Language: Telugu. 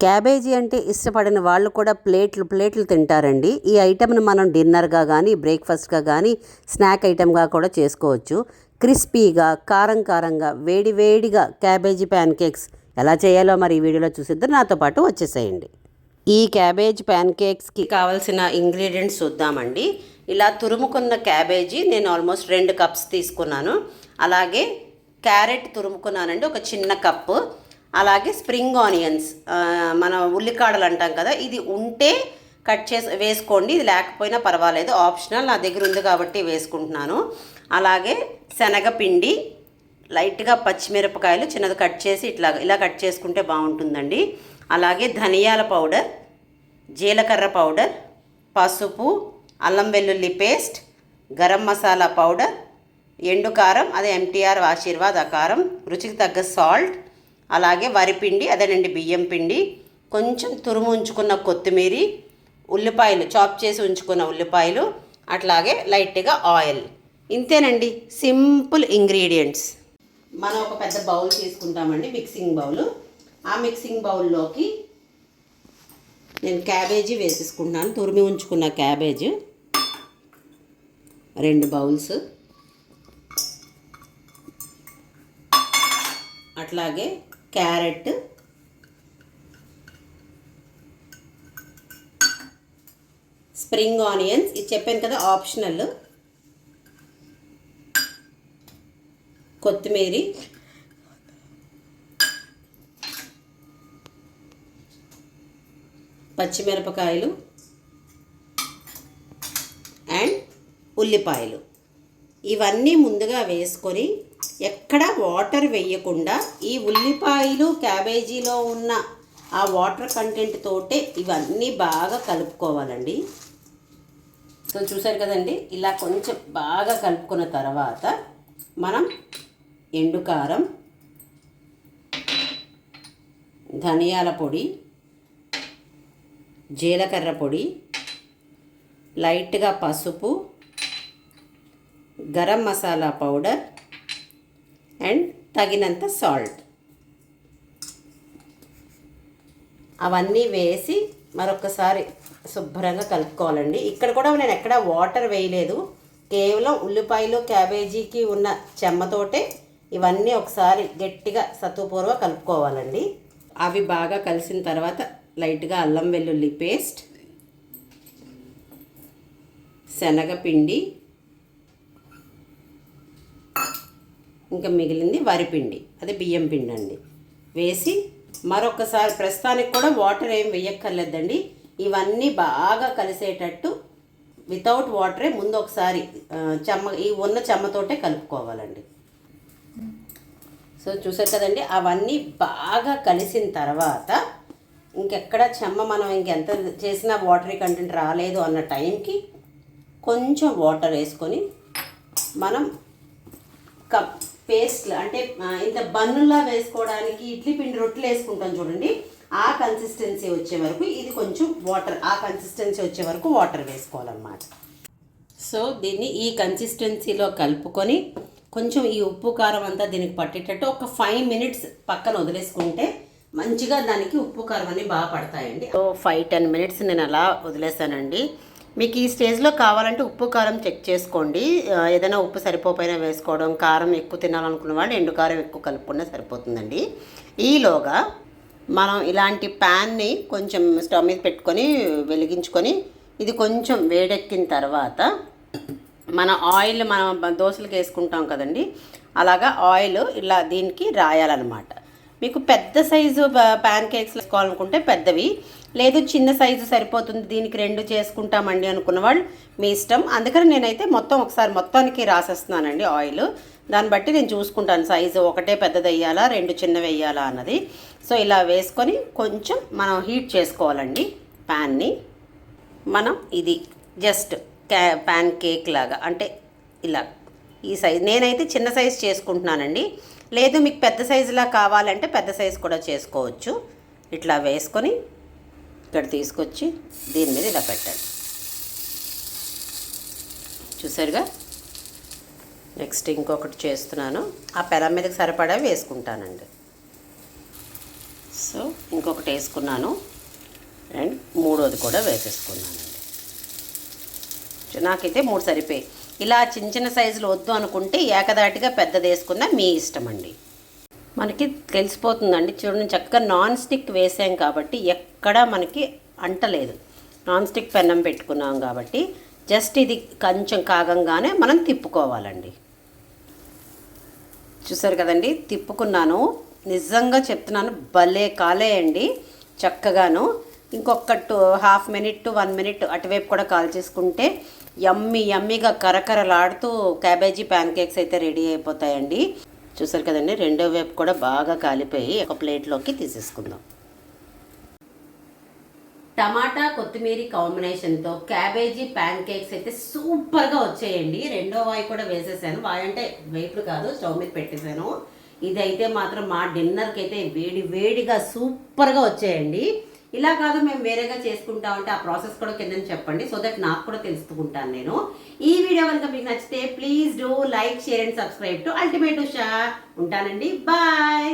క్యాబేజీ అంటే ఇష్టపడిన వాళ్ళు కూడా ప్లేట్లు తింటారండి. ఈ ఐటెంను మనం డిన్నర్గా కానీ బ్రేక్ఫాస్ట్గా కానీ స్నాక్ ఐటెంగా కూడా చేసుకోవచ్చు. క్రిస్పీగా కారంగా వేడివేడిగా క్యాబేజీ ప్యాన్ కేక్స్ ఎలా చేయాలో మరి ఈ వీడియోలో చూసిద్దరు. నాతో పాటు వచ్చేసేయండి. ఈ క్యాబేజ్ ప్యాన్ కేక్స్కి కావాల్సిన ఇంగ్రీడియంట్స్ చూద్దామండి. ఇలా తురుముకున్న క్యాబేజీ నేను ఆల్మోస్ట్ 2 కప్స్ తీసుకున్నాను. అలాగే క్యారెట్ తురుముకున్నానండి, ఒక చిన్న కప్పు. అలాగే స్ప్రింగ్ ఆనియన్స్, మన ఉల్లికాడలు అంటాం కదా, ఇది ఉంటే కట్ చేసి వేసుకోండి, ఇది లేకపోయినా పర్వాలేదు, ఆప్షనల్. నా దగ్గర ఉంది కాబట్టి వేసుకుంటున్నాను. అలాగే శనగపిండి, లైట్గా పచ్చిమిరపకాయలు చిన్నది కట్ చేసి ఇలా కట్ చేసుకుంటే బాగుంటుందండి. అలాగే ధనియాల పౌడర్, జీలకర్ర పౌడర్, పసుపు, అల్లం వెల్లుల్లి పేస్ట్, గరం మసాలా పౌడర్, ఎండు కారం, అదే ఎంటీఆర్ ఆశీర్వాద్ ఆ కారం, రుచికి తగ్గ సాల్ట్, అలాగే వరిపిండి, అదేనండి బియ్యం పిండి, కొంచెం తురుము ఉంచుకున్న కొత్తిమీర, ఉల్లిపాయలు చాప్ చేసి ఉంచుకున్న ఉల్లిపాయలు, అట్లాగే లైట్గా ఆయిల్. ఇంతేనండి, సింపుల్ ఇంగ్రీడియంట్స్. మనం ఒక పెద్ద బౌల్ తీసుకుంటామండి, మిక్సింగ్ బౌల్. ఆ మిక్సింగ్ బౌల్లోకి నేను క్యాబేజీ వేసేసుకుంటున్నాను, తురిమి ఉంచుకున్న క్యాబేజ్ 2 బౌల్స్. అట్లాగే క్యారెట్, స్ప్రింగ్ ఆనియన్స్, ఇది చెప్పాను కదా ఆప్షనల్, కొత్తిమీర, పచ్చిమిరపకాయలు అండ్ ఉల్లిపాయలు. ఇవన్నీ ముందుగా వేసుకొని ఎక్కడ వాటర్ వేయకుండా ఈ ఉల్లిపాయలు క్యాబేజీలో ఉన్న ఆ వాటర్ కంటెంట్ తోటే ఇవన్నీ బాగా కలుపుకోవాలండి. సో చూసారు కదండి, ఇలా కొంచెం బాగా కలుపుకున్న తర్వాత మనం ఎండు కారం, ధనియాల పొడి, జీలకర్ర పొడి, లైట్గా పసుపు, గరం మసాలా పౌడర్ అండ్ తగినంత సాల్ట్ అవన్నీ వేసి మరొకసారి శుభ్రంగా కలుపుకోవాలండి. ఇక్కడ కూడా నేను ఎక్కడ వాటర్ వేయలేదు, కేవలం ఉల్లిపాయలు క్యాబేజీకి ఉన్న చెమ్మతోటే ఇవన్నీ ఒకసారి గట్టిగా సత్తుపూర్వ కలుపుకోవాలండి. అవి బాగా కలిసిన తర్వాత లైట్గా అల్లం వెల్లుల్లి పేస్ట్, శనగపిండి, ఇంకా మిగిలింది వరిపిండి, అదే బియ్యం పిండి అండి, వేసి మరొకసారి, ప్రస్తుతానికి కూడా వాటర్ ఏం వేయక్కర్లేదండి, ఇవన్నీ బాగా కలిసేటట్టు వితౌట్ వాటరే ముందు ఒకసారి ఈ ఉన్న చెమ్మతోటే కలుపుకోవాలండి. సో చూసారు కదండి, అవన్నీ బాగా కలిసిన తర్వాత ఇంకెక్కడ చెమ్మ మనం ఇంకెంత చేసినా వాటరీ కంటెంట్ రాలేదు అన్న టైంకి కొంచెం వాటర్ వేసుకొని మనం కప్ పేస్ట్లు, అంటే ఇంత బన్నులా వేసుకోవడానికి ఇడ్లీ పిండి రొట్టెలు వేసుకుంటాం చూడండి, ఆ కన్సిస్టెన్సీ వచ్చే వరకు, ఇది కొంచెం వాటర్, ఆ కన్సిస్టెన్సీ వచ్చే వరకు వాటర్ వేసుకోవాలన్నమాట. సో దీన్ని ఈ కన్సిస్టెన్సీలో కలుపుకొని కొంచెం ఈ ఉప్పు కారం అంతా దీనికి పట్టేటట్టు ఒక 5 మినిట్స్ పక్కన వదిలేసుకుంటే మంచిగా దానికి ఉప్పు కారం అన్నీ బాగా పడతాయండి. సో 5-10 మినిట్స్ నేను అలా వదిలేసానండి. మీకు ఈ స్టేజ్లో కావాలంటే ఉప్పు కారం చెక్ చేసుకోండి, ఏదైనా ఉప్పు సరిపోయినా వేసుకోవడం, కారం ఎక్కువ తినాలనుకున్న వాళ్ళు ఎండు కారం ఎక్కువ కలుపుకున్నా సరిపోతుందండి. ఈలోగా మనం ఇలాంటి ప్యాన్ని కొంచెం స్టవ్ మీద పెట్టుకొని వెలిగించుకొని, ఇది కొంచెం వేడెక్కిన తర్వాత మన ఆయిల్, మనం దోశలకు వేసుకుంటాం కదండి, అలాగా ఆయిల్ ఇలా దీనికి రాయాలన్నమాట. మీకు పెద్ద సైజు ప్యాన్ కేక్స్ వేసుకోవాలనుకుంటే పెద్దవి, లేదు చిన్న సైజు సరిపోతుంది దీనికి 2 చేసుకుంటామండి అనుకున్న వాళ్ళు మీ ఇష్టం. అందుకని నేనైతే ఒకసారి మొత్తానికి రాసేస్తున్నానండి ఆయిల్. దాన్ని బట్టి నేను చూసుకుంటాను సైజు, ఒకటే పెద్దది వేయాలా 2 చిన్నవి వేయాలా అన్నది. సో ఇలా వేసుకొని కొంచెం మనం హీట్ చేసుకోవాలండి ప్యాన్ని. మనం ఇది జస్ట్ ప్యాన్ కేక్ లాగా, అంటే ఇలా ఈ సైజు, నేనైతే చిన్న సైజు చేసుకుంటున్నానండి, లేదు మీకు పెద్ద సైజులా కావాలంటే పెద్ద సైజు కూడా చేసుకోవచ్చు. ఇట్లా వేసుకొని ఇక్కడ తీసుకొచ్చి దీని మీద ఇలా పెట్టండి. చూసారుగా, నెక్స్ట్ ఇంకొకటి చేస్తున్నాను, ఆ పెనం మీదకి సరిపడా వేసుకుంటానండి. సో ఇంకొకటి వేసుకున్నాను అండ్ మూడోది కూడా వేసేసుకున్నానండి. నాకైతే 3 సరిపోయి. ఇలా చిన్న చిన్న సైజులు వద్దు అనుకుంటే ఏకదాటిగా పెద్దది వేసుకున్నా మీ ఇష్టం అండి. మనకి తెలిసిపోతుందండి, చూడండి చక్కగా నాన్ స్టిక్ వేసాం కాబట్టి ఎక్కడా మనకి అంటలేదు. నాన్ స్టిక్ పెన్నం పెట్టుకున్నాం కాబట్టి జస్ట్ ఇది కొంచెం కాగంగానే మనం తిప్పుకోవాలండి. చూసారు కదండి, తిప్పుకున్నాను. నిజంగా చెప్తున్నాను, భలే కాలేయండి చక్కగాను. ఇంకొక హాఫ్ మినిట్ టు 1 మినిట్ అటువైపు కూడా కాల్చేసుకుంటే యమ్మీగా కరకరలాడుతూ క్యాబేజీ ప్యాన్ కేక్స్ అయితే రెడీ అయిపోతాయండి. చూసారు కదండి, రెండో వైపు కూడా బాగా కాలిపోయి ఒక ప్లేట్లోకి తీసేసుకుందాం. టమాటా కొత్తిమీర కాంబినేషన్తో క్యాబేజీ ప్యాన్ కేక్స్ అయితే సూపర్గా వచ్చాయండి. రెండో వాయి కూడా వేసేసాను. వాయి అంటే వేపుడు కాదు, స్టవ్ మీద పెట్టేశాను. ఇదైతే మాత్రం మా డిన్నర్కి అయితే వేడిగా సూపర్గా వచ్చాయండి. ఇలా కాదు మేము వేరేగా చేసుకుంటామంటే ఆ ప్రాసెస్ కూడా కింద చెప్పండి, సో దట్ నాకు కూడా తెలుసుకుంటాను నేను. ఈ వీడియో కనుక మీకు నచ్చితే please do like, share and subscribe to ultimate Usha. ఉంటానండి, బాయ్.